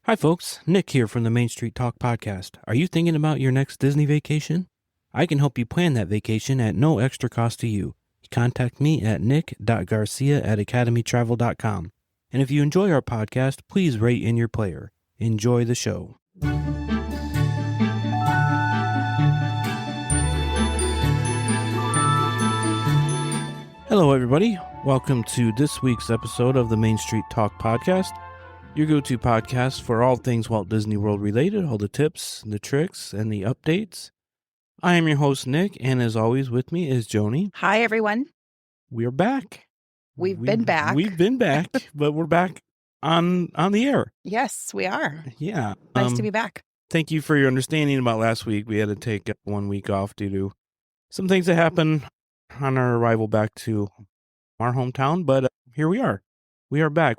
Hi, folks. Nick here from the Main Street Talk podcast. Are you thinking about your next Disney vacation? I can help you plan that vacation at no extra cost to you. Contact me at nick.garcia@academytravel.com. And if you enjoy our podcast, please rate in your player. Enjoy the show. Hello, everybody. Welcome to this week's episode of the Main Street Talk podcast. Your go-to podcast for all things Walt Disney World related, all the tips, the tricks, and the updates. I am your host, Nick, and as always with me is Joni. Hi, everyone. We are back. We've been back. We've been back, but we're back on the air. Yes, we are. Yeah. Nice to be back. Thank you for your understanding about last week. We had to take 1 week off due to some things that happened on our arrival back to our hometown, but here we are. We are back.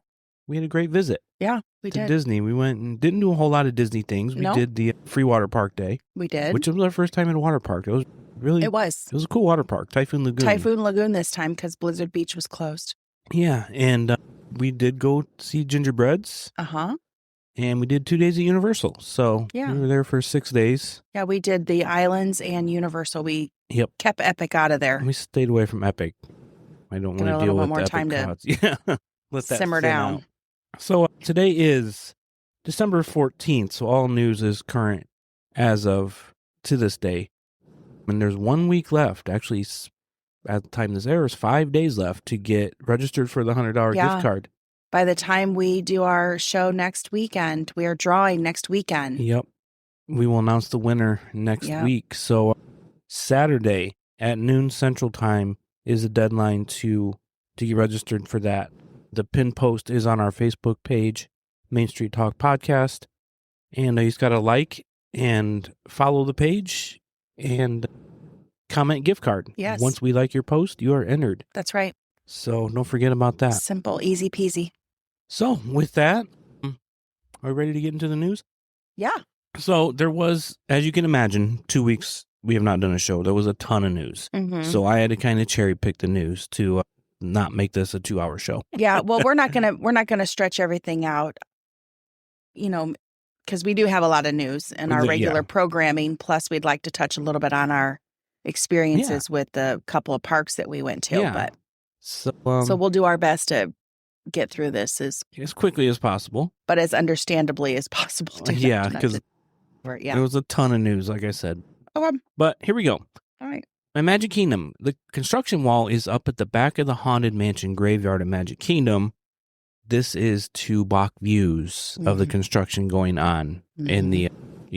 We had a great visit. Yeah, we to did. Disney. We went and didn't do a whole lot of Disney things. We did the free water park day. We did. Which was our first time at a water park. It was It was a cool water park, Typhoon Lagoon. Typhoon Lagoon this time because Blizzard Beach was closed. Yeah, and we did go see gingerbreads. Uh-huh. And we did 2 days at Universal. So Yeah. we were there for 6 days. Yeah, we did the islands and Universal. We Yep. kept Epic out of there. We stayed away from Epic. I don't want to deal with more the time Epic to crowds. Yeah. Let that simmer thin down. out. So today is December 14th, so all news is current as of to this day. And there's 1 week left. Actually, at the time this airs, 5 days left to get registered for the $100 gift card. By the time we do our show next weekend, we are drawing next weekend. Yep. We will announce the winner next week. So Saturday at noon Central Time is the deadline to get registered for that. The pin post is on our Facebook page, Main Street Talk Podcast. And you just got to like and follow the page and comment gift card. Yes. Once we like your post, you are entered. That's right. So don't forget about that. Simple, easy peasy. So with that, are we ready to get into the news? Yeah. So there was, as you can imagine, 2 weeks we have not done a show. There was a ton of news. Mm-hmm. So I had to kind of cherry pick the news to not make this a 2-hour show. Yeah, well, we're not gonna stretch everything out, because we do have a lot of news in our regular programming. Plus, we'd like to touch a little bit on our experiences with the couple of parks that we went to. Yeah. But So we'll do our best to get through this as quickly as possible, but as understandably as possible. Yeah, because there was a ton of news, like I said. But here we go. All right. My Magic Kingdom. The construction wall is up at the back of the Haunted Mansion graveyard of Magic Kingdom. This is to block views of the construction going on in the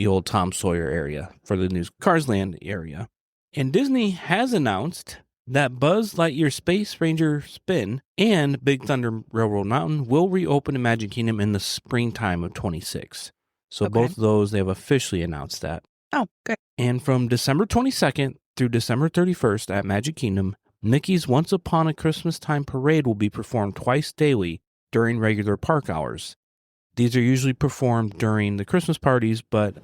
old Tom Sawyer area for the new Cars Land area. And Disney has announced that Buzz Lightyear Space Ranger Spin and Big Thunder Railroad Mountain will reopen in Magic Kingdom in the springtime of 26. So both of those, they have officially announced that. Oh, good. And from December 22nd through December 31st at Magic Kingdom, Mickey's Once Upon a Christmas Time Parade will be performed twice daily during regular park hours. These are usually performed during the Christmas parties, but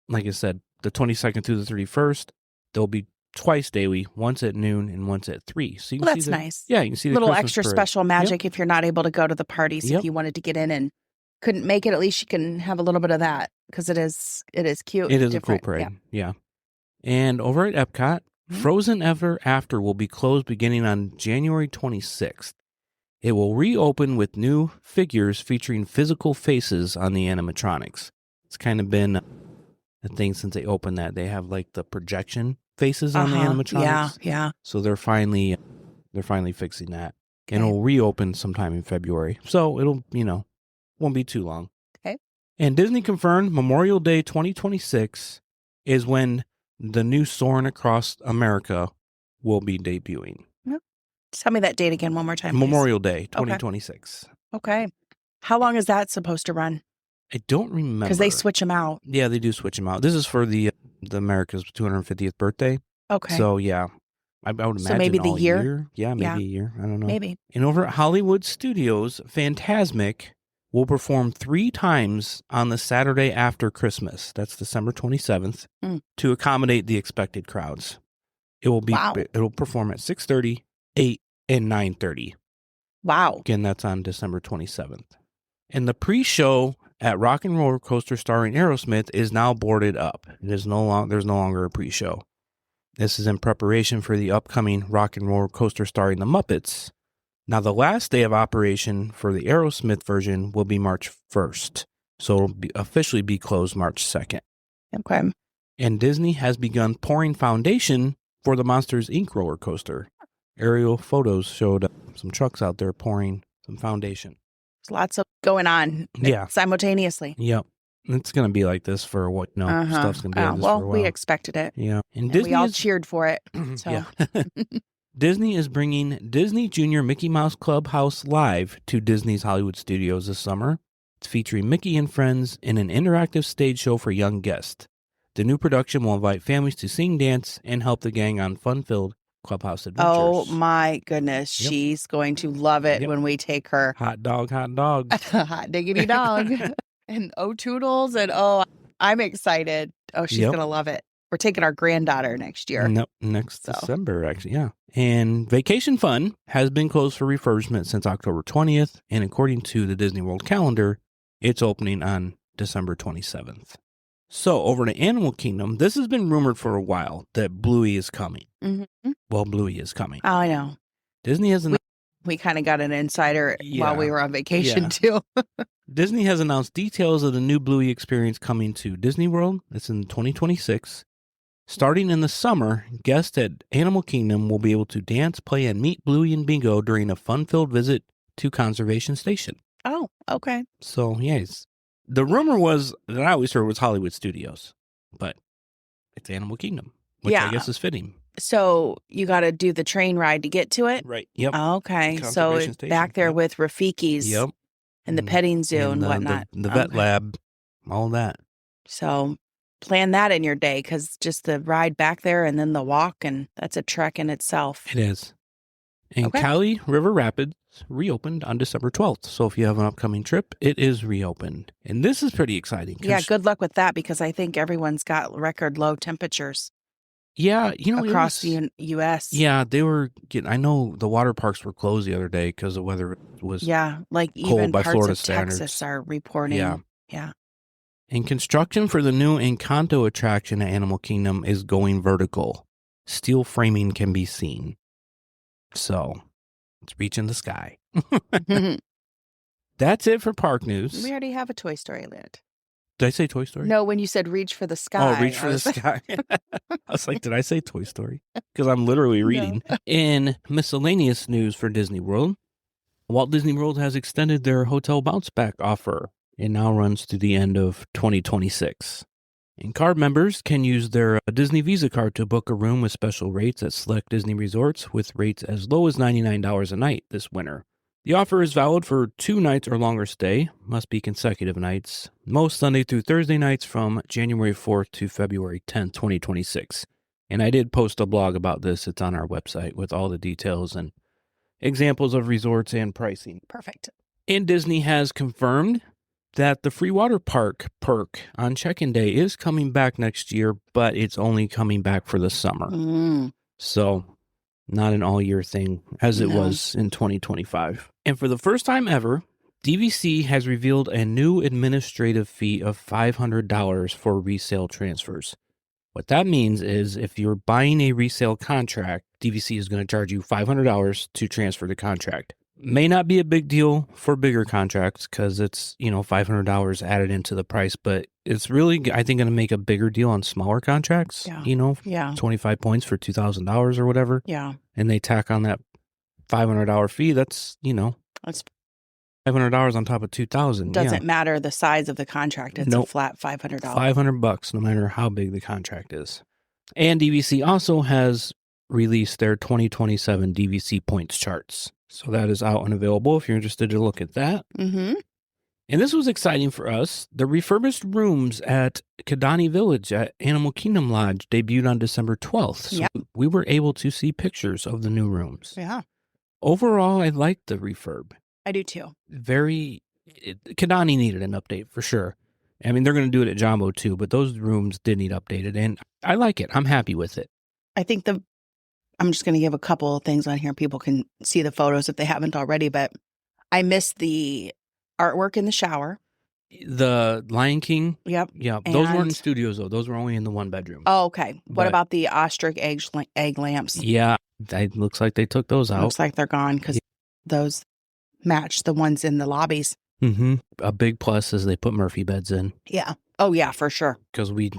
like I said, the 22nd through the 31st, they'll be twice daily, once at noon and once at 3. So you can see nice. Yeah, you can see the little Christmas extra parade. special magic if you're not able to go to the parties. Yep. If you wanted to get in and couldn't make it, at least you can have a little bit of that because it is cute. It is different. a cool parade. Yeah. And over at Epcot, Frozen Ever After will be closed beginning on January 26th. It will reopen with new figures featuring physical faces on the animatronics. It's kind of been a thing since they opened that. They have like the projection faces on the animatronics. Yeah. So they're finally fixing that. Okay. And it'll reopen sometime in February. So it'll, won't be too long. Okay. And Disney confirmed Memorial Day 2026 is when the new Soarin' Across America will be debuting. Tell me that date again one more time, please. Memorial Day 2026. Okay. How long is that supposed to run? I don't remember. Because they switch them out. Yeah, they do switch them out. This is for the America's 250th birthday. Okay. So, yeah. I would imagine so maybe the all year? Yeah, maybe a year. I don't know. Maybe. And over at Hollywood Studios, Fantasmic will perform 3 times on the Saturday after Christmas. That's December 27th to accommodate the expected crowds. It will perform at 6:30, 8, and 9:30. Wow. Again, that's on December 27th. And the pre-show at Rock and Roller Coaster starring Aerosmith is now boarded up. There's no longer a pre-show. This is in preparation for the upcoming Rock and Roller Coaster starring the Muppets. Now, the last day of operation for the Aerosmith version will be March 1st, so it'll officially be closed March 2nd. Okay. And Disney has begun pouring foundation for the Monsters, Inc. roller coaster. Aerial photos showed some trucks out there pouring some foundation. There's lots of going on simultaneously. Yep. It's going to be like this for what? Stuff's going to be like this for a while. We expected it. Yeah. And Disney we all cheered for it. So. Yeah. Disney is bringing Disney Junior Mickey Mouse Clubhouse Live to Disney's Hollywood Studios this summer. It's featuring Mickey and friends in an interactive stage show for young guests. The new production will invite families to sing, dance, and help the gang on fun-filled clubhouse adventures. Oh, my goodness. Yep. She's going to love it when we take her. Hot dog. Hot diggity dog. And Toodles. And I'm excited. Oh, she's going to love it. We're taking our granddaughter next year. No, next December, actually, yeah. And Vacation Fun has been closed for refurbishment since October 20th. And according to the Disney World calendar, it's opening on December 27th. So, over to Animal Kingdom, this has been rumored for a while that Bluey is coming. Mm-hmm. Well, Bluey is coming. Oh, I know. Disney has announced... We kind of got an insider while we were on vacation, too. Disney has announced details of the new Bluey experience coming to Disney World. It's in 2026. Starting in the summer, guests at Animal Kingdom will be able to dance, play, and meet Bluey and Bingo during a fun-filled visit to Conservation Station. Oh, okay. So, yes. The rumor was, that I always heard, was Hollywood Studios, but it's Animal Kingdom, which I guess is fitting. So you got to do the train ride to get to it? Right, yep. Oh, okay, so it's back there with Rafiki's and the petting zoo and whatnot. The vet lab, all that. So plan that in your day, because just the ride back there and then the walk, and that's a trek in itself. It is. And Cali River Rapids reopened on December 12th. So if you have an upcoming trip, it is reopened. And this is pretty exciting. Yeah, good luck with that, because I think everyone's got record low temperatures. Yeah, across the U.S. Yeah, they were getting, I know the water parks were closed the other day because the weather was like cold even by parts Florida of standards. Texas are reporting. Yeah. And construction for the new Encanto attraction at Animal Kingdom is going vertical. Steel framing can be seen. So, it's reaching the sky. That's it for park news. We already have a Toy Story Land. Did I say Toy Story? No, when you said reach for the sky. Oh, reach for the sky. I was like, did I say Toy Story? Because I'm literally reading. No. In miscellaneous news for Disney World, Walt Disney World has extended their hotel bounce back offer. It now runs through the end of 2026. And card members can use their Disney Visa card to book a room with special rates at select Disney resorts with rates as low as $99 a night this winter. The offer is valid for 2 nights or longer stay, must be consecutive nights, most Sunday through Thursday nights from January 4th to February 10th, 2026. And I did post a blog about this. It's on our website with all the details and examples of resorts and pricing. Perfect. And Disney has confirmed that the free water park perk on check-in day is coming back next year, but it's only coming back for the summer. So not an all-year thing as it was in 2025. And for the first time ever, DVC has revealed a new administrative fee of $500 for resale transfers. What that means is if you're buying a resale contract, DVC is going to charge you $500 to transfer the contract. May not be a big deal for bigger contracts because it's, $500 added into the price, but it's really, I think, going to make a bigger deal on smaller contracts, 25 points for $2,000 or whatever. Yeah. And they tack on that $500 fee. That's, that's $500 on top of $2,000. Doesn't matter the size of the contract. It's a flat $500. $500, no matter how big the contract is. And DVC also has released their 2027 DVC points charts. So that is out and available if you're interested to look at that. Mm-hmm. And this was exciting for us. The refurbished rooms at Kidani Village at Animal Kingdom Lodge debuted on December 12th. So we were able to see pictures of the new rooms. Yeah. Overall, I liked the refurb. I do too. Kidani needed an update for sure. I mean, they're going to do it at Jumbo too, but those rooms did need updated. And I like it. I'm happy with it. I think I'm just going to give a couple of things on here. People can see the photos if they haven't already, but I miss the artwork in the shower. The Lion King. Yep. Yeah. Those weren't in studios, though. Those were only in the one bedroom. Oh, okay. What about the ostrich egg lamps? Yeah. It looks like they took those out. Looks like they're gone because those match the ones in the lobbies. Mm-hmm. A big plus is they put Murphy beds in. Yeah. Oh, yeah, for sure. Because we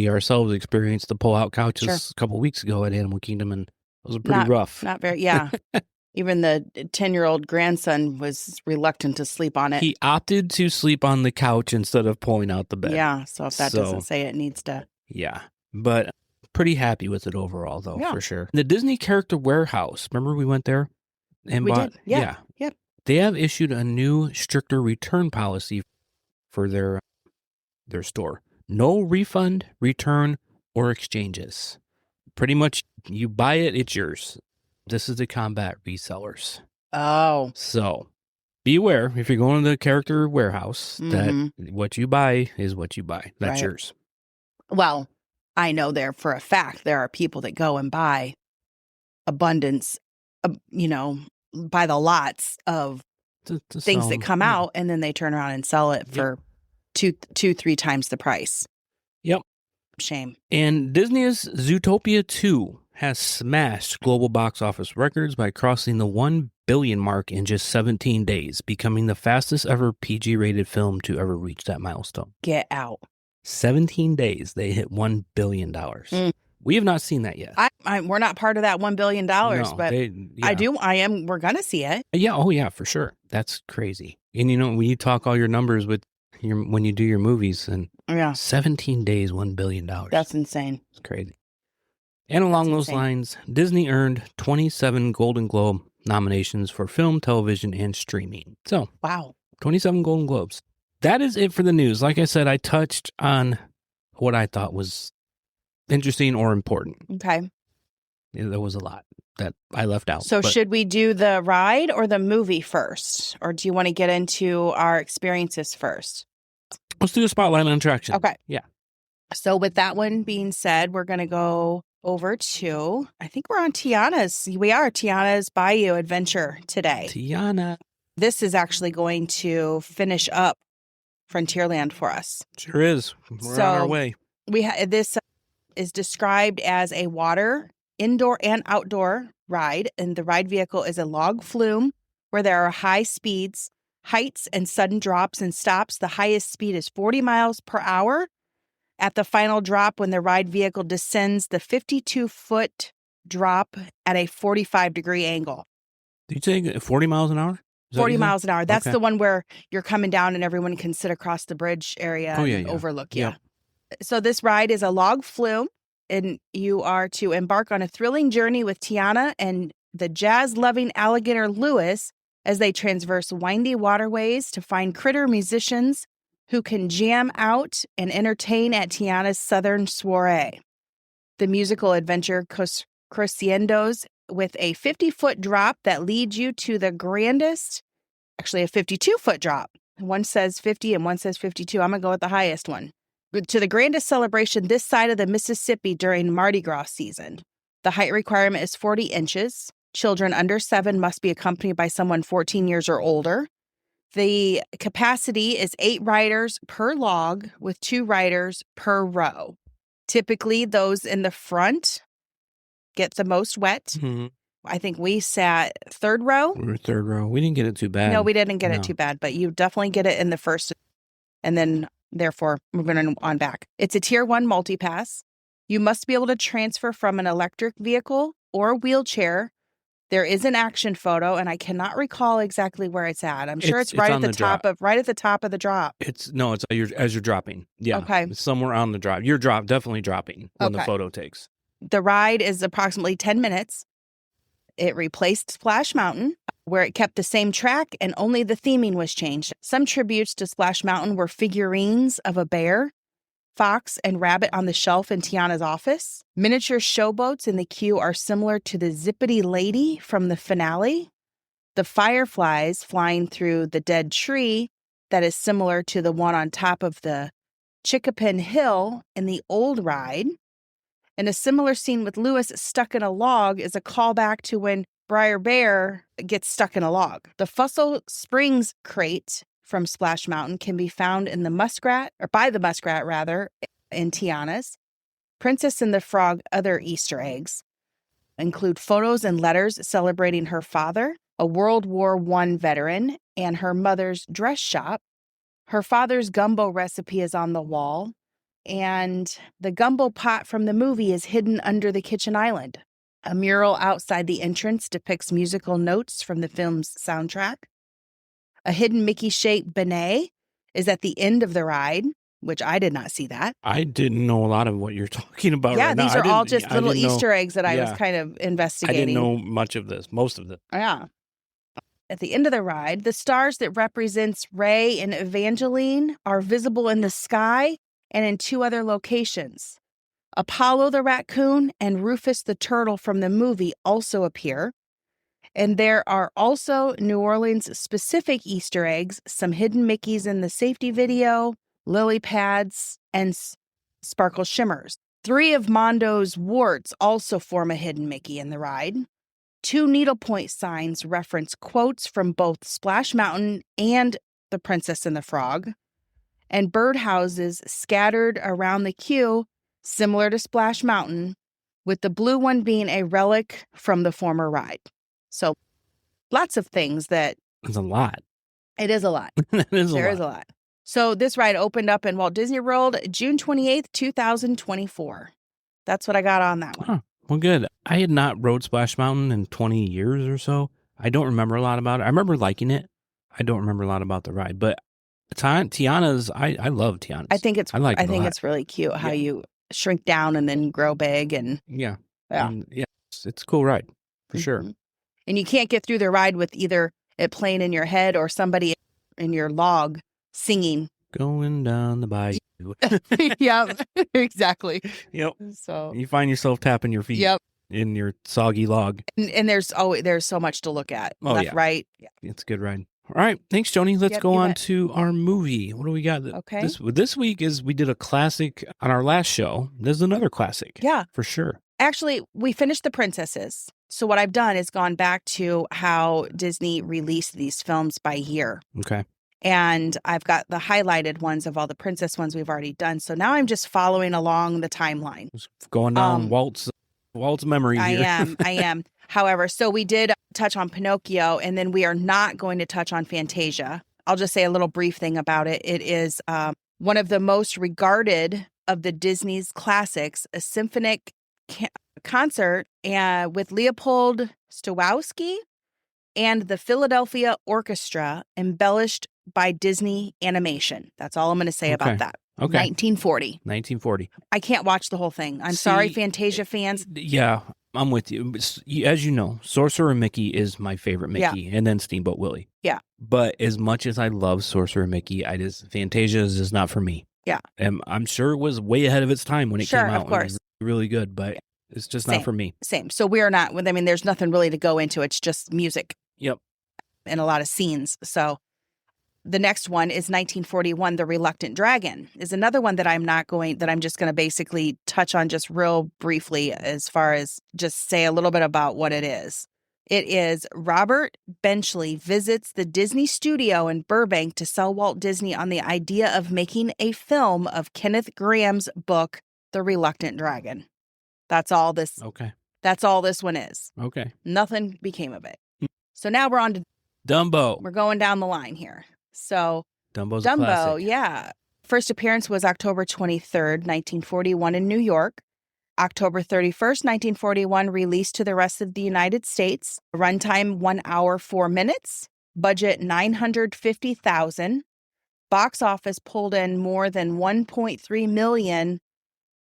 ourselves experienced the pull-out couches a couple of weeks ago at Animal Kingdom, and those are pretty rough. Not very, yeah. Even the 10-year-old grandson was reluctant to sleep on it. He opted to sleep on the couch instead of pulling out the bed. Yeah, so if that doesn't say it needs to. Yeah, but pretty happy with it overall, though, for sure. The Disney Character Warehouse, remember we went there? And we did, yeah. Yep. They have issued a new, stricter return policy for their store. No refund, return, or exchanges. Pretty much, you buy it, it's yours. This is to combat resellers. Oh. So, be aware if you're going to the Character Warehouse that what you buy is what you buy. That's yours. Well, I know for a fact there are people that go and buy abundance, by the lots of things that come out, and then they turn around and sell it for 2-3 times the price. Yep. Shame. And Disney's Zootopia 2 has smashed global box office records by crossing the 1 billion mark in just 17 days, becoming the fastest ever PG-rated film to ever reach that milestone. Get out. 17 days, they hit $1 billion. We have not seen that yet. We're not part of that $1 billion, but we're going to see it. Yeah, oh yeah, for sure. That's crazy. And when you talk all your numbers when you do your movies, and 17 days, $1 billion. That's insane. It's crazy. And along those lines, Disney earned 27 Golden Globe nominations for film, television, and streaming. So, wow. 27 Golden Globes. That is it for the news. Like I said, I touched on what I thought was interesting or important. Okay. There was a lot that I left out. So should we do the ride or the movie first? Or do you want to get into our experiences first? Let's do a spotlight on attraction. Okay. Yeah. So with that one being said, we're going to go over to, I think we're on Tiana's Bayou Adventure today. Tiana. This is actually going to finish up Frontierland for us. Sure is. We're on our way. This is described as a water, indoor and outdoor ride, and the ride vehicle is a log flume where there are high speeds, heights, and sudden drops and stops. The highest speed is 40 miles per hour. At the final drop, when the ride vehicle descends the 52-foot drop at a 45-degree angle. Did you say 40 miles an hour? 40 miles an hour. That's the one where you're coming down and everyone can sit across the bridge area and overlook you. Yeah. So this ride is a log flume, and you are to embark on a thrilling journey with Tiana and the jazz-loving alligator Lewis as they traverse windy waterways to find critter musicians who can jam out and entertain at Tiana's Southern Soiree. The musical adventure crescendos with a 50-foot drop that leads you to the grandest, actually a 52-foot drop. One says 50 and one says 52. I'm going to go with the highest one. To the grandest celebration this side of the Mississippi during Mardi Gras season. The height requirement is 40 inches. Children under 7 must be accompanied by someone 14 years or older. The capacity is 8 riders per log with 2 riders per row. Typically, those in the front get the most wet. Mm-hmm. I think we sat 3rd row. We were 3rd row. We didn't get it too bad. No, we didn't get it too bad, but you definitely get it in the first. And then, therefore, moving on back. It's a Tier 1 multi-pass. You must be able to transfer from an electric vehicle or wheelchair. There is an action photo, and I cannot recall exactly where it's at. I'm sure it's right at the top of the drop. It's as you're dropping. Yeah. Okay. It's somewhere on the drop. You're definitely dropping when the photo takes. The ride is approximately 10 minutes. It replaced Splash Mountain, where it kept the same track and only the theming was changed. Some tributes to Splash Mountain were figurines of a bear, fox, and rabbit on the shelf in Tiana's office. Miniature showboats in the queue are similar to the Zippity Lady from the finale. The fireflies flying through the dead tree that is similar to the one on top of the Chickapin Hill in the old ride. And a similar scene with Lewis stuck in a log is a callback to when Briar Bear gets stuck in a log. The Fussell Springs crate from Splash Mountain can be found in the muskrat, or by the muskrat rather, in Tiana's. Princess and the Frog other Easter eggs include photos and letters celebrating her father, a World War I veteran, and her mother's dress shop. Her father's gumbo recipe is on the wall, and the gumbo pot from the movie is hidden under the kitchen island. A mural outside the entrance depicts musical notes from the film's soundtrack. A hidden Mickey-shaped beignet is at the end of the ride, which I did not see that. I didn't know a lot of what you're talking about right now. Yeah, these are all just little Easter eggs that I was kind of investigating. I didn't know much of this, most of it. Yeah. At the end of the ride, the stars that represents Ray and Evangeline are visible in the sky and in 2 other locations. Apollo the raccoon and Rufus the turtle from the movie also appear. And there are also New Orleans-specific Easter eggs, some hidden Mickeys in the safety video, lily pads, and sparkle shimmers. 3 of Mondo's warts also form a hidden Mickey in the ride. 2 needlepoint signs reference quotes from both Splash Mountain and The Princess and the Frog. And birdhouses scattered around the queue, similar to Splash Mountain, with the blue one being a relic from the former ride. So lots of things that... It's a lot. It is a lot. There is a lot. So this ride opened up in Walt Disney World June 28th, 2024. That's what I got on that one. Huh. Well, good. I had not rode Splash Mountain in 20 years or so. I don't remember a lot about it. I remember liking it. I don't remember a lot about the ride. But Tiana's, I love Tiana's. I think it's really cute how you shrink down and then grow big. And yeah. It's a cool ride for sure. And you can't get through the ride with either it playing in your head or somebody in your log singing. Going down the bayou. Yeah, exactly. Yep. So you find yourself tapping your feet in your soggy log. And there's so much to look at. Oh, left, right. Yeah. It's a good ride. All right. Thanks, Joni. Let's go on to our movie. What do we got? Okay. This week is we did a classic on our last show. There's another classic. Yeah. For sure. Actually, we finished The Princesses. So what I've done is gone back to how Disney released these films by year. Okay. And I've got the highlighted ones of all the princess ones we've already done. So now I'm just following along the timeline. Just going down Walt's memory here. I am. However, so we did touch on Pinocchio, and then we are not going to touch on Fantasia. I'll just say a little brief thing about it. It is one of the most regarded of the Disney's classics, a symphonic concert with Leopold Stokowski and the Philadelphia Orchestra, embellished by Disney animation. That's all I'm going to say about that. Okay. 1940. I can't watch the whole thing. I'm sorry, Fantasia fans. Yeah, I'm with you. As you know, Sorcerer Mickey is my favorite Mickey, and then Steamboat Willie. Yeah. But as much as I love Sorcerer Mickey, Fantasia is just not for me. Yeah. And I'm sure it was way ahead of its time when it came out. Of course. It was really good, but it's just not for me. Same. So we're not, there's nothing really to go into. It's just music. Yep. And a lot of scenes. So the next one is 1941, The Reluctant Dragon, is another one that I'm just going to basically touch on just real briefly as far as just say a little bit about what it is. It is Robert Benchley visits the Disney studio in Burbank to sell Walt Disney on the idea of making a film of Kenneth Graham's book, The Reluctant Dragon. That's all this. Okay. That's all this one is. Okay. Nothing became of it. So now we're on to Dumbo. We're going down the line here. So Dumbo, classic. Yeah. First appearance was October 23rd, 1941 in New York. October 31st, 1941, released to the rest of the United States. Runtime 1 hour, 4 minutes. Budget $950,000. Box office pulled in more than $1.3 million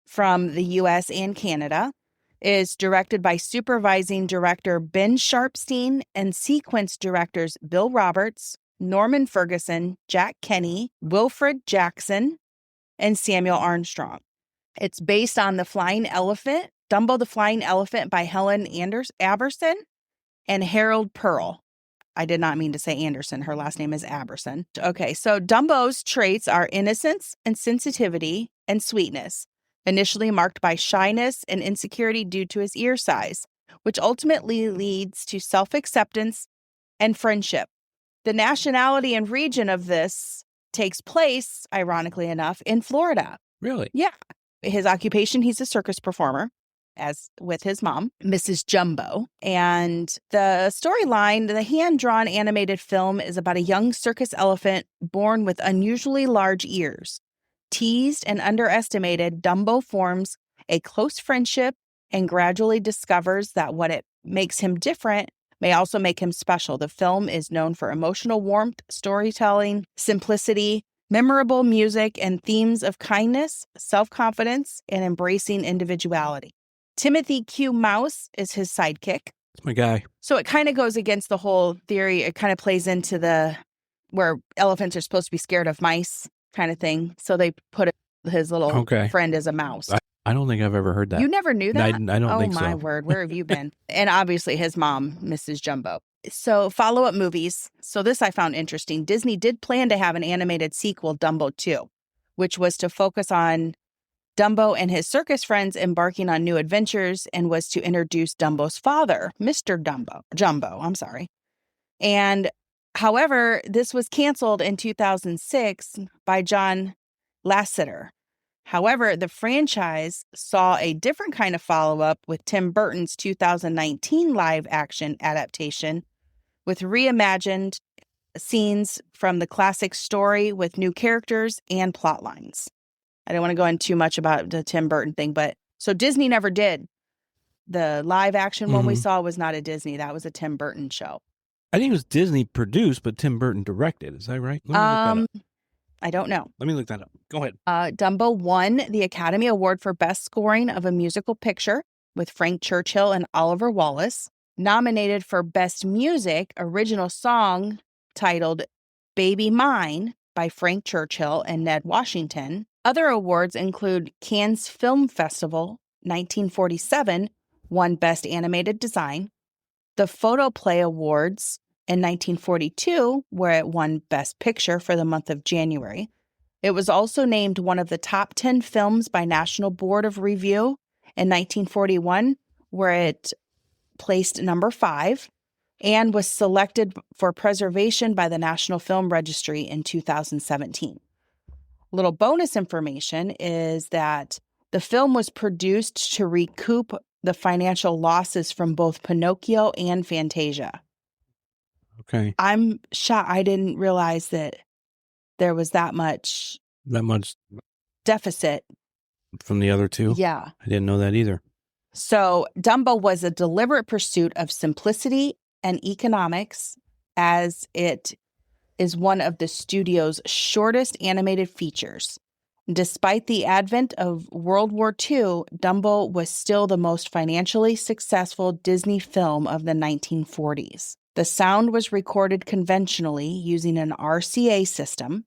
from the U.S. and Canada. Is directed by supervising director Ben Sharpstein and sequence directors Bill Roberts, Norman Ferguson, Jack Kenny, Wilfred Jackson, and Samuel Armstrong. It's based on The Flying Elephant, Dumbo the Flying Elephant by Helen Aberson and Harold Pearl. I did not mean to say Anderson. Her last name is Aberson. Okay, so Dumbo's traits are innocence and sensitivity and sweetness, initially marked by shyness and insecurity due to his ear size, which ultimately leads to self-acceptance and friendship. The nationality and region of this takes place, ironically enough, in Florida. Really? Yeah. His occupation, he's a circus performer, as with his mom, Mrs. Jumbo. And the storyline, the hand-drawn animated film, is about a young circus elephant born with unusually large ears. Teased and underestimated, Dumbo forms a close friendship and gradually discovers that what it makes him different may also make him special. The film is known for emotional warmth, storytelling, simplicity, memorable music, and themes of kindness, self-confidence, and embracing individuality. Timothy Q. Mouse is his sidekick. That's my guy. So it kind of goes against the whole theory. It kind of plays into the where elephants are supposed to be scared of mice kind of thing. So they put his little friend as a mouse. I don't think I've ever heard that. You never knew that? I don't think so. Oh, my word. Where have you been? And obviously his mom, Mrs. Jumbo. So follow-up movies. So this I found interesting. Disney did plan to have an animated sequel, Dumbo 2, which was to focus on Dumbo and his circus friends embarking on new adventures and was to introduce Dumbo's father, Mr. Jumbo, I'm sorry. And however, this was canceled in 2006 by John Lasseter. However, the franchise saw a different kind of follow-up with Tim Burton's 2019 live-action adaptation with reimagined scenes from the classic story with new characters and plot lines. I don't want to go into too much about the Tim Burton thing, but so Disney never did. The live-action one we saw was not a Disney. That was a Tim Burton show. I think it was Disney produced, but Tim Burton directed. Is that right? Let me look that up. I don't know. Let me look that up. Go ahead. Dumbo won the Academy Award for Best Scoring of a Musical Picture with Frank Churchill and Oliver Wallace. Nominated for Best Music, original song titled Baby Mine by Frank Churchill and Ned Washington. Other awards include Cannes Film Festival, 1947, won Best Animated Design. The Photoplay Awards in 1942, where it won Best Picture for the month of January. It was also named one of the top 10 films by National Board of Review in 1941, where it placed number 5, and was selected for preservation by the National Film Registry in 2017. Little bonus information is that the film was produced to recoup the financial losses from both Pinocchio and Fantasia. Okay. I'm shocked. I didn't realize that there was that much deficit from the other two. Yeah. I didn't know that either. So Dumbo was a deliberate pursuit of simplicity and economics, as it is one of the studio's shortest animated features. Despite the advent of World War II, Dumbo was still the most financially successful Disney film of the 1940s. The sound was recorded conventionally using an RCA system.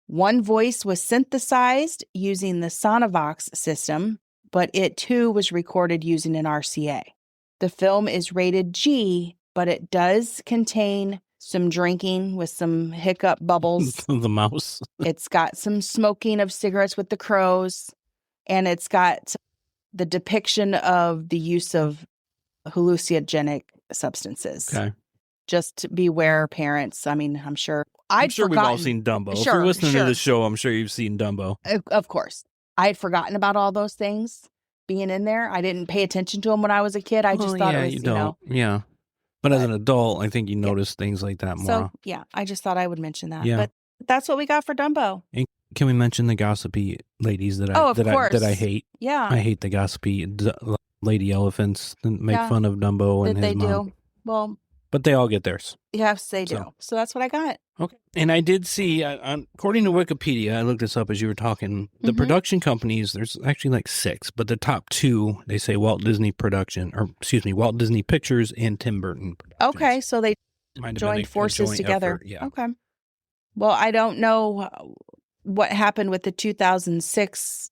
One voice was synthesized using the Sonovox system, but it too was recorded using an RCA. The film is rated G, but it does contain some drinking with some hiccup bubbles. The mouse. It's got some smoking of cigarettes with the crows, and it's got the depiction of the use of hallucinogenic substances. Okay. Just beware, parents. I mean, I'm sure we've all seen Dumbo. If you're listening to the show, I'm sure you've seen Dumbo. Of course. I had forgotten about all those things being in there. I didn't pay attention to them when I was a kid. I just thought it was, you don't. Yeah. But as an adult, I think you notice things like that more. So, yeah, I just thought I would mention that. Yeah. But that's what we got for Dumbo. And can we mention the gossipy ladies that I hate? Yeah. I hate the gossipy lady elephants that make fun of Dumbo and his mom. Do. Well, but they all get theirs. Yes, they do. So that's what I got. Okay. And I did see, according to Wikipedia, I looked this up as you were talking, the production companies, there's actually like 6, but the top 2, they say Walt Disney Pictures and Tim Burton Productions. Okay, so they joined forces together. Effort, yeah. Okay. Well, I don't know what happened with the 2006.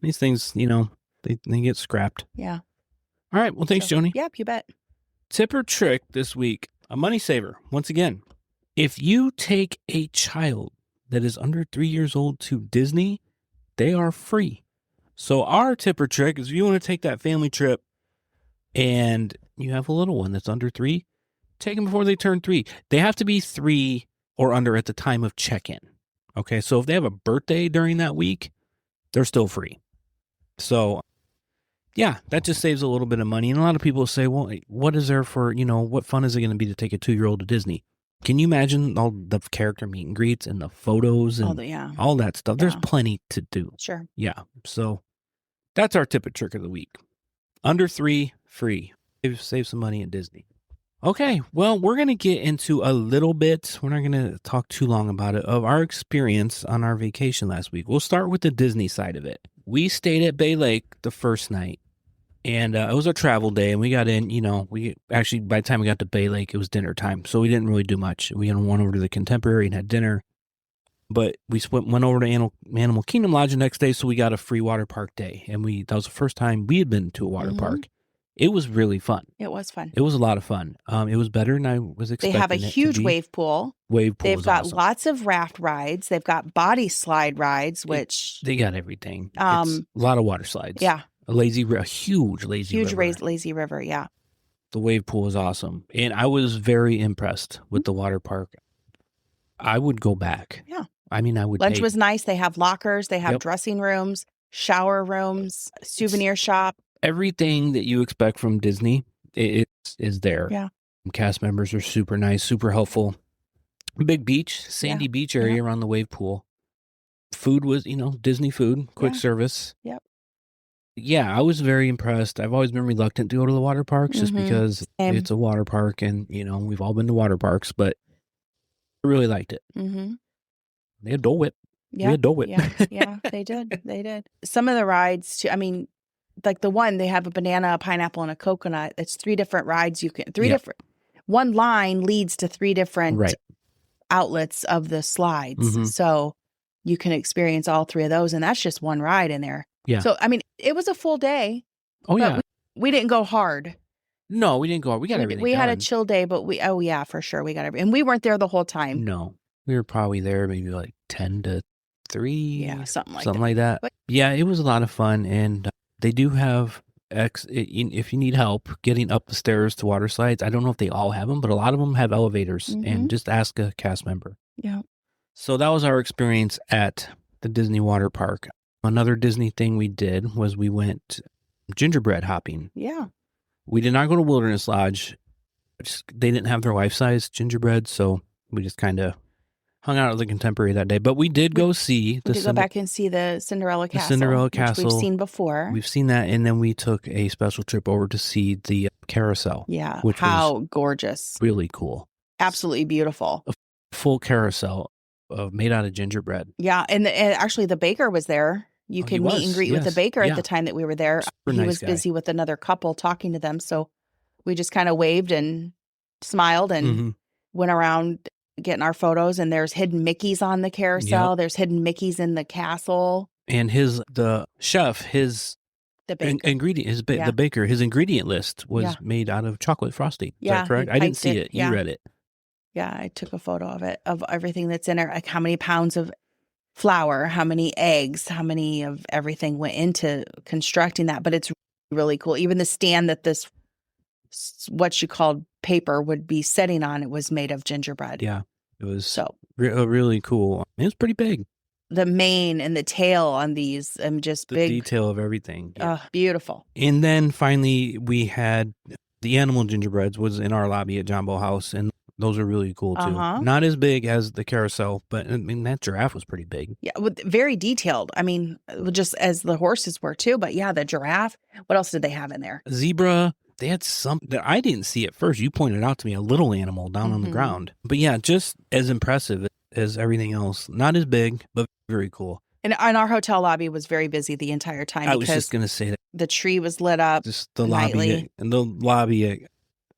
These things, they get scrapped. Yeah. All right. Well, thanks, Joni. Yep, you bet. Tip or trick this week, a money saver. Once again, if you take a child that is under 3 years old to Disney, they are free. So our tip or trick is if you want to take that family trip and you have a little one that's under 3, Take them before they turn 3. They have to be 3 or under at the time of check-in. Okay, so if they have a birthday during that week, they're still free. So, yeah, that just saves a little bit of money. And a lot of people say, well, what is there for, what fun is it going to be to take a 2-year-old to Disney? Can you imagine all the character meet and greets and the photos and all that stuff? Yeah. There's plenty to do. Sure. Yeah. So that's our tip and trick of the week. Under 3, free. Save some money at Disney. Okay. Well, we're going to get into a little bit. We're not going to talk too long about it, of our experience on our vacation last week. We'll start with the Disney side of it. We stayed at Bay Lake the first night. And it was a travel day, and we got in, we actually, by the time we got to Bay Lake, it was dinner time. So we didn't really do much. We went over to the Contemporary and had dinner. But we went over to Animal Kingdom Lodge the next day, so we got a free water park day. And that was the first time we had been to a water park. It was really fun. It was fun. It was a lot of fun. It was better than I was expecting. They have a huge wave pool. They've got awesome. Lots of raft rides. They've got body slide rides, which... They got everything. It's a lot of water slides. Yeah. A huge lazy river. Lazy river, yeah. The wave pool is awesome. And I was very impressed with the water park. I would go back. Yeah. I mean, I would. Lunch was nice. They have lockers. They have dressing rooms, shower rooms, souvenir shop. Everything that you expect from Disney is there. Yeah. Cast members are super nice, super helpful. Big beach, sandy beach area around the wave pool. Food was, Disney food, quick service. Yep. Yeah, I was very impressed. I've always been reluctant to go to the water parks just because it's a water park and, we've all been to water parks, but I really liked it. Mm-hmm. They had Dole Whip. Yeah. We had Dole Whip. Yeah, they did. They did. Some of the rides, too, like the one, they have a banana, a pineapple, and a coconut. It's 3 different rides. One line leads to 3 different outlets of the slides. Mm-hmm. So you can experience all 3 of those, and that's just one ride in there. Yeah. So, it was a full day. Oh, yeah. We didn't go hard. No, we didn't go hard. We got everything We done. had a chill day, but for sure. We got everything. And we weren't there the whole time. No. We were probably there maybe like 10 to 3. Yeah, something like that. But, yeah, it was a lot of fun. And they do have, if you need help getting up the stairs to water slides, I don't know if they all have them, but a lot of them have elevators. Mm-hmm. And just ask a cast member. Yeah. So that was our experience at the Disney water park. Another Disney thing we did was we went gingerbread hopping. Yeah. We did not go to Wilderness Lodge. They didn't have their life-size gingerbread, so we just kind of hung out at the Contemporary that day. But we did go see go back and see the Cinderella Castle. Which we've seen before. We've seen that, and then we took a special trip over to see the carousel. Yeah, which was gorgeous. Really cool. Absolutely beautiful. A full carousel made out of gingerbread. Yeah, and actually the baker was there. You could meet and greet with the baker at the time that we were there. He was busy with another couple talking to them. So we just kind of waved and smiled and went around getting our photos. And there's hidden Mickeys on the carousel. Yep. There's hidden Mickeys in the castle. And the baker, his ingredient list was made out of chocolate frosting. Is that correct? I didn't see it. You read it. Yeah, I took a photo of it, of everything that's in it, like how many pounds of flour, how many eggs, how many of everything went into constructing that. But it's really cool. Even the stand that this, what you called paper, would be sitting on, it was made of gingerbread. Yeah, it was really cool. It was pretty big. The mane and the tail on these, just the big. The detail of everything. Yeah. Beautiful. And then finally, we had the animal gingerbreads was in our lobby at Jumbo House, and those are really cool, too. Not as big as the carousel, but that giraffe was pretty big. Yeah, very detailed. Just as the horses were, too. But yeah, the giraffe. What else did they have in there? Zebra. They had some that I didn't see at first. You pointed out to me a little animal down on the ground. But yeah, just as impressive as everything else. Not as big, but very cool. And our hotel lobby was very busy the entire time. I was just going to say that. The tree was lit up. Just the lobby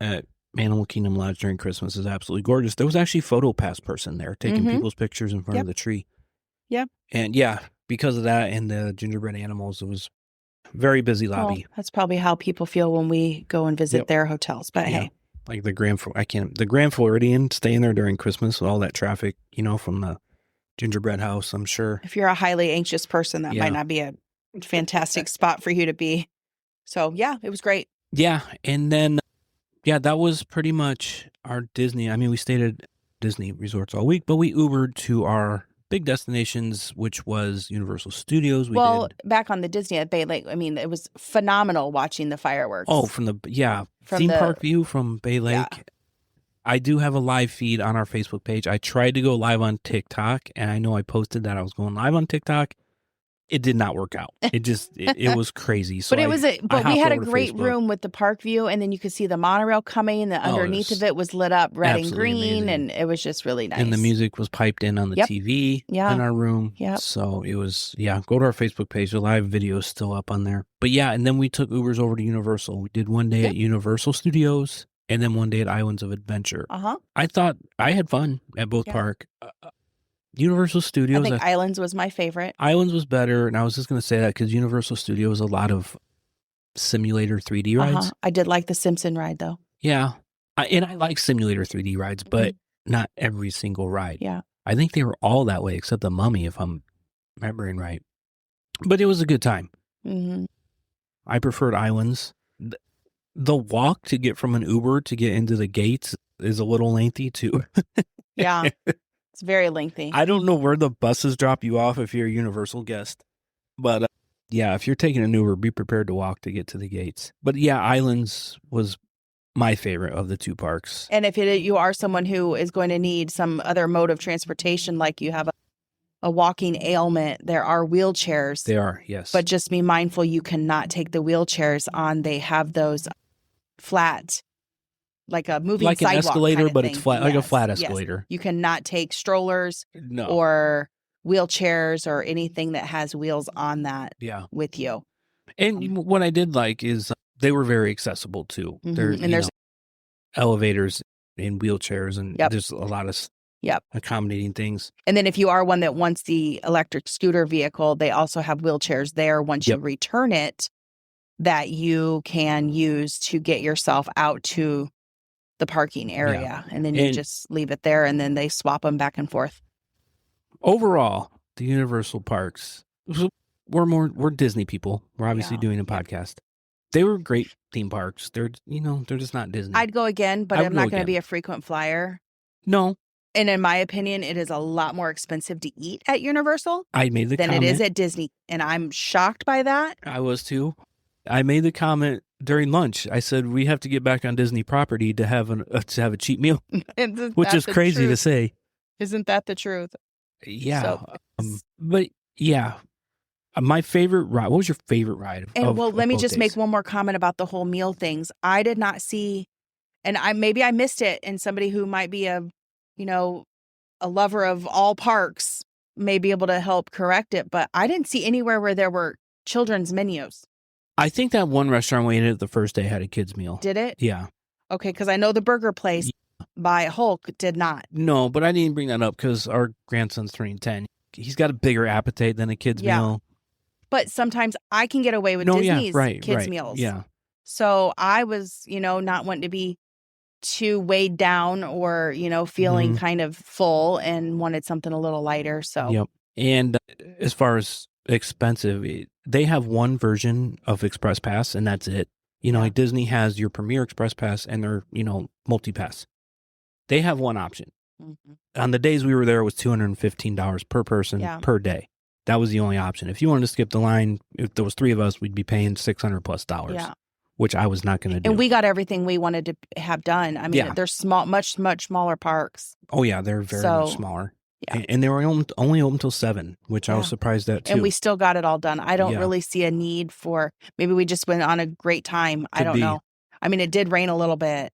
at Animal Kingdom Lodge during Christmas is absolutely gorgeous. There was actually a photo pass person there taking people's pictures in front of the tree. Yep. And yeah, because of that and the gingerbread animals, it was a very busy lobby. Well, that's probably how people feel when we go and visit their hotels. But hey. Like the Grand Floridian, staying there during Christmas with all that traffic, from the gingerbread house, I'm sure. If you're a highly anxious person, that might not be a fantastic spot for you to be. So yeah, it was great. Yeah. And then Yeah, that was pretty much our Disney. I mean, we stayed at Disney resorts all week, but we Ubered to our big destinations, which was Universal Studios. Back on the Disney at Bay Lake, I mean, it was phenomenal watching the fireworks. Oh, from theme park view from Bay Lake. Yeah. I do have a live feed on our Facebook page. I tried to go live on TikTok, and I know I posted that I was going live on TikTok. It did not work out. It just it was crazy. So but we had a great room with the park view, and then you could see the monorail coming, and underneath of it was lit up red and green, amazing. And it was just really nice. And the music was piped in on the TV in our room. Yep. So it was go to our Facebook page. The live video is still up on there. But and then we took Ubers over to Universal. We did one day at Universal Studios, and then one day at Islands of Adventure. I thought I had fun at both parks. Universal Studios. I think Islands was my favorite. Islands was better, and I was just going to say that because Universal Studios a lot of simulator 3D rides. I did like the Simpson ride, though. Yeah, and I like simulator 3D rides, but not every single ride. Yeah. I think they were all that way except the Mummy, if I'm remembering right. But it was a good time. Mm-hmm. I preferred Islands. The walk to get from an Uber to get into the gates is a little lengthy, too. Yeah. It's very lengthy. I don't know where the buses drop you off if you're a Universal guest. But if you're taking an Uber, be prepared to walk to get to the gates. But Islands was my favorite of the two parks. And if you are someone who is going to need some other mode of transportation, like you have a walking ailment, there are wheelchairs. There are, yes. But just be mindful you cannot take the wheelchairs on. They have those flat, like a moving like sidewalk an escalator, kind of but thing. it's flat, like a flat escalator. You cannot take strollers or wheelchairs or anything that has wheels on that with you. And what I did like is they were very accessible too. Mm-hmm. And there's elevators and wheelchairs, and there's a lot of accommodating things. And then if you are one that wants the electric scooter vehicle, they also have wheelchairs there once you return it that you can use to get yourself out to the parking area, and then you just leave it there, and then they swap them back and forth. Overall, the Universal parks, we're Disney people. We're obviously doing a podcast. They were great theme parks. They're just not Disney. I'd go again, but I'm not going to be a frequent flyer. No. And in my opinion, it is a lot more expensive to eat at Universal than it is at Disney, and I'm shocked by that. I was too. I made the comment during lunch. I said we have to get back on Disney property to have a cheap meal, which is crazy to say. Isn't that the truth? Yeah, but my favorite ride. What was your favorite ride? Let me just make one more comment about the whole meal things. I did not see, and maybe I missed it. And somebody who might be a lover of all parks may be able to help correct it. But I didn't see anywhere where there were children's menus. I think that one restaurant we ate at the first day had a kid's meal. Did it? Yeah. Okay, because I know the burger place by Hulk did not. No, but I didn't bring that up because our grandson's turning 10. He's got a bigger appetite than a kid's meal. But sometimes I can get away with Disney's kids' meals. Yeah. So I was, not wanting to be too weighed down or, feeling kind of full and wanted something a little lighter. So. Yep. And as far as expensive, they have one version of Express Pass, and that's it. Like Disney has your Premier Express Pass and their, multi-pass. They have one option. Mm-hmm. On the days we were there, it was $215 per person per day. That was the only option. If you wanted to skip the line, if there was three of us, we'd be paying $600+, which I was not going to do. And we got everything we wanted to have done. I mean, they're small, much smaller parks. Oh yeah, they're very much smaller. Yeah. And they were only open until 7, which I was surprised at too. And we still got it all done. I don't really see a need for, maybe we just went on a great time. I don't know. I mean, it did rain a little bit.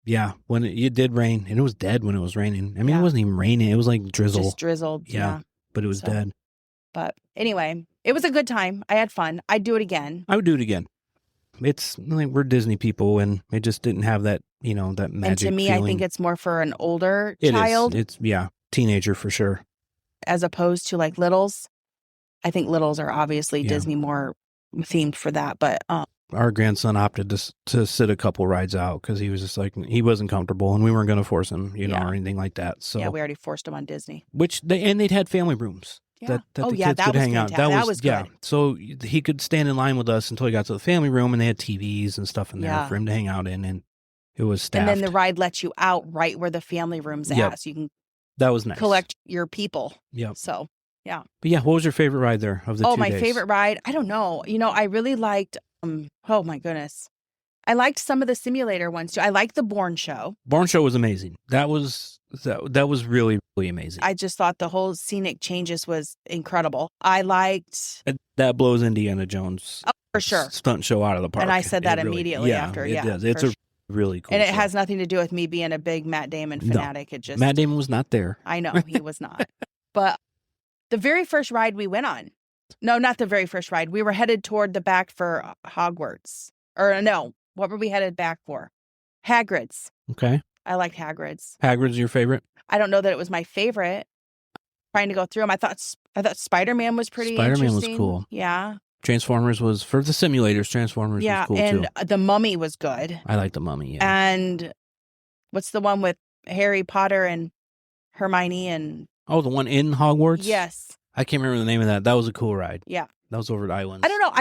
Yeah, when it did rain, and it was dead when it was raining. I mean, it wasn't even raining. It was like drizzle. Just drizzled. Yeah. But it was dead. But anyway, it was a good time. I had fun. I'd do it again. I would do it again. It's like we're Disney people, and it just didn't have that, that magic. And to me, feeling. I think it's more for an older it child. It's teenager for sure. As opposed to like littles. I think littles are obviously Disney more themed for that, but our grandson opted to sit a couple rides out because he was just like, he wasn't comfortable, and we weren't going to force him, or anything like that. So we already forced him on Disney. They'd had family rooms that the kids could hang out. That was good. So he could stand in line with us until he got to the family room, and they had TVs and stuff in there for him to hang out in. And It was staffed. And then the ride lets you out right where the family room's at. So you can that was nice. Collect your people. Yep. So, yeah. But yeah, what was your favorite ride there of the 2 days? Oh, my favorite ride? I don't know. I really liked, oh my goodness. I liked some of the simulator ones too. I liked the Bourne Show. Bourne Show was amazing. That was really, really amazing. I just thought the whole scenic changes was incredible. I liked... That blows Indiana Jones for sure. Stunt show out of the park. And I said that immediately after. It does. It's a really cool and it show. has nothing to do with me being a big Matt Damon fanatic. No. It just... Matt Damon was not there. I know, he was not. But the very first ride we went on... No, not the very first ride. We were headed toward the back for Hogwarts. Or no... What were we headed back for? Hagrid's. Okay. I liked Hagrid's. Hagrid's your favorite? I don't know that it was my favorite. Trying to go through them. I thought Spider-Man was pretty interesting. Spider-Man was cool. Yeah. Transformers was, for the simulators, Transformers was cool too. And the Mummy was good. I like the Mummy, yeah. And what's the one with Harry Potter and Hermione and... Oh, the one in Hogwarts? Yes. I can't remember the name of that. That was a cool ride. Yeah. That was over at Islands. I don't know.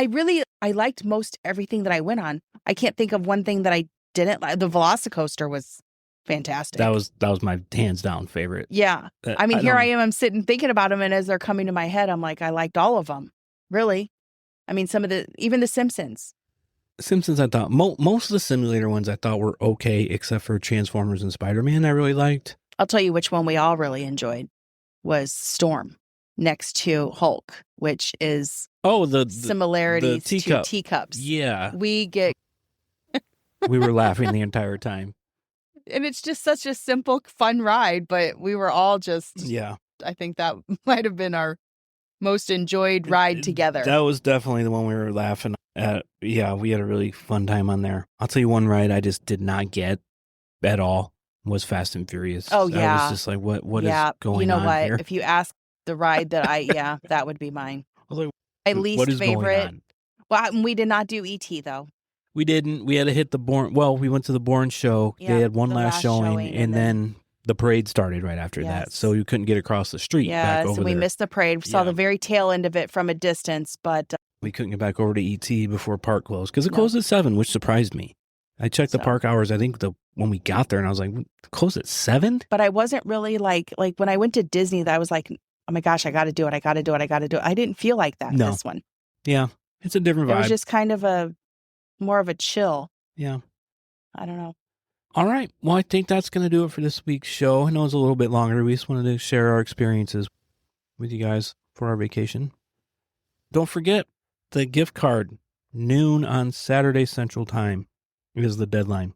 I liked most everything that I went on. I can't think of one thing that I didn't like. The Velocicoaster was fantastic. That was my hands down favorite. Yeah. I mean, I am. I'm sitting thinking about them, and as they're coming to my head, I'm like, I liked all of them. Really. I mean, even the Simpsons. Simpsons, I thought most of the simulator ones I thought were okay, except for Transformers and Spider-Man. I really liked. I'll tell you which one we all really enjoyed was Storm next to Hulk, which is the similarities to teacups. Yeah, we were laughing the entire time, and it's just such a simple, fun ride. But we were all just I think that might have been our most enjoyed ride together. That was definitely the one we were laughing at. Yeah, we had a really fun time on there. I'll tell you one ride I just did not get at all was Fast and Furious. Oh yeah, I was just like, what is going on here? You know what? If you ask the ride that that would be mine. I was like, my least favorite. Well, we did not do E.T. though. We didn't. We had to hit the Bourne. Well, we went to the Bourne show. Yeah, they had one last showing, and then the parade started right after that. So you couldn't get across the street back over there. We missed the parade. We saw the very tail end of it from a distance, but we couldn't get back over to E.T. before park closed because it closed at 7, which surprised me. I checked the park hours. I think when we got there, and I was like, close at 7? But I wasn't really like when I went to Disney, that I was like, oh my gosh, I got to do it. I got to do it. I got to do it. I didn't feel like that. No. This one. Yeah. It's a different vibe. It was just kind of more of a chill. Yeah. I don't know. All right. Well, I think that's going to do it for this week's show. I know it's a little bit longer. We just wanted to share our experiences with you guys for our vacation. Don't forget the gift card, noon on Saturday Central Time is the deadline.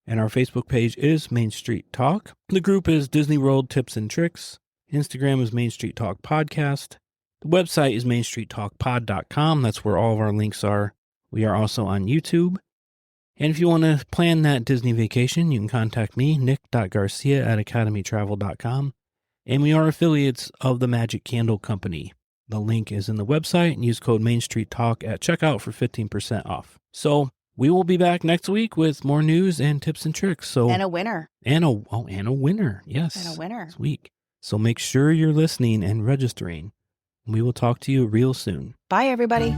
And our Facebook page is Main Street Talk. The group is Disney World Tips and Tricks. Instagram is Main Street Talk Podcast. The website is mainstreettalkpod.com. That's where all of our links are. We are also on YouTube. And if you want to plan that Disney vacation, you can contact me, nick.garcia@academytravel.com. And we are affiliates of the Magic Candle Company. The link is in the website, and use code Main Street Talk at checkout for 15% off. So we will be back next week with more news and tips and tricks. So and a winner. And a winner. Yes. And a winner. This week. So make sure you're listening and registering. We will talk to you real soon. Bye, everybody.